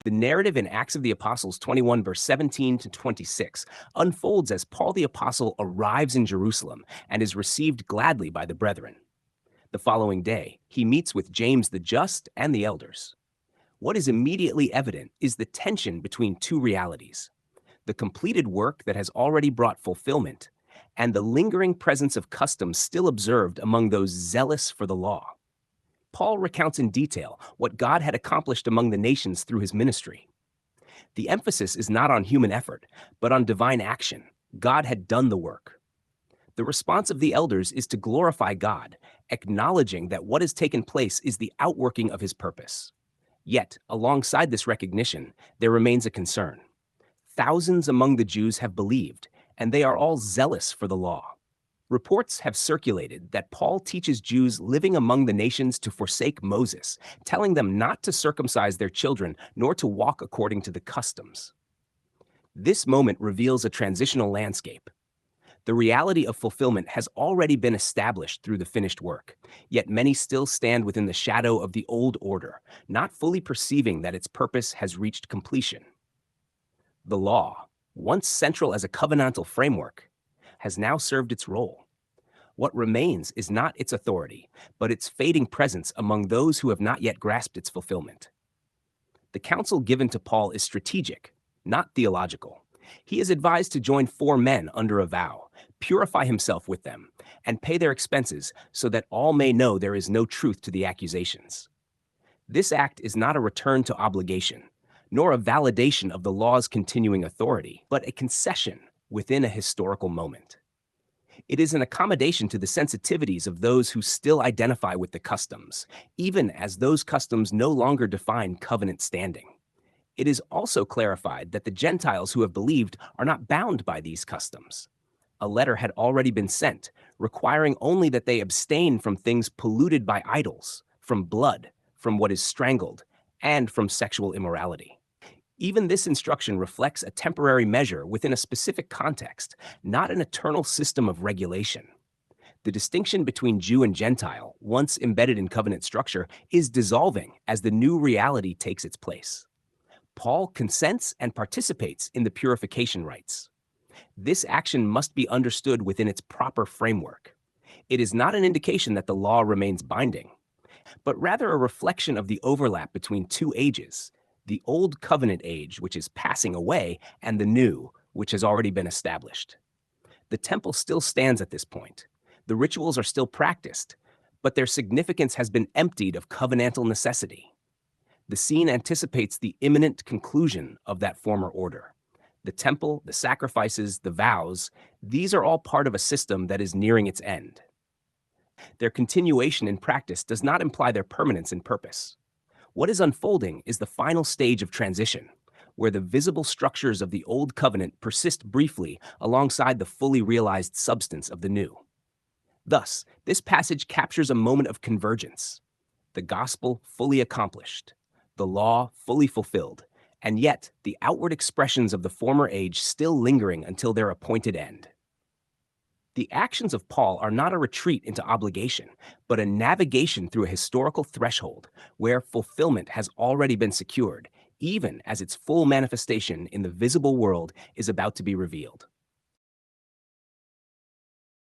The narrative in Acts of the Apostles 21, verse 17 to 26, unfolds as Paul the Apostle arrives in Jerusalem and is received gladly by the brethren. The following day, he meets with James the Just and the elders. What is immediately evident is the tension between two realities: the completed work that has already brought fulfillment, and the lingering presence of customs still observed among those zealous for the law. Paul recounts in detail what God had accomplished among the nations through his ministry. The emphasis is not on human effort, but on divine action. God had done the work. The response of the elders is to glorify God, acknowledging that what has taken place is the outworking of his purpose. Yet, alongside this recognition, there remains a concern. Thousands among the Jews have believed, and they are all zealous for the law. Reports have circulated that Paul teaches Jews living among the nations to forsake Moses, telling them not to circumcise their children nor to walk according to the customs. This moment reveals a transitional landscape. The reality of fulfillment has already been established through the finished work, yet many still stand within the shadow of the old order, not fully perceiving that its purpose has reached completion. The law, once central as a covenantal framework, has now served its role. What remains is not its authority, but its fading presence among those who have not yet grasped its fulfillment. The counsel given to Paul is strategic, not theological. He is advised to join 4 men under a vow, purify himself with them, and pay their expenses so that all may know there is no truth to the accusations. This act is not a return to obligation, nor a validation of the law's continuing authority, but a concession within a historical moment. It is an accommodation to the sensitivities of those who still identify with the customs, even as those customs no longer define covenant standing. It is also clarified that the Gentiles who have believed are not bound by these customs. A letter had already been sent, requiring only that they abstain from things polluted by idols, from blood, from what is strangled, and from sexual immorality. Even this instruction reflects a temporary measure within a specific context, not an eternal system of regulation. The distinction between Jew and Gentile, once embedded in covenant structure, is dissolving as the new reality takes its place. Paul consents and participates in the purification rites. This action must be understood within its proper framework. It is not an indication that the law remains binding, but rather a reflection of the overlap between two ages: the old covenant age, which is passing away, and the new, which has already been established. The temple still stands at this point. The rituals are still practiced, but their significance has been emptied of covenantal necessity. The scene anticipates the imminent conclusion of that former order. The temple, the sacrifices, the vows, these are all part of a system that is nearing its end. Their continuation in practice does not imply their permanence in purpose. What is unfolding is the final stage of transition, where the visible structures of the old covenant persist briefly alongside the fully realized substance of the new. Thus, this passage captures a moment of convergence: the gospel fully accomplished, the law fully fulfilled, and yet the outward expressions of the former age still lingering until their appointed end. The actions of Paul are not a retreat into obligation, but a navigation through a historical threshold where fulfillment has already been secured, even as its full manifestation in the visible world is about to be revealed.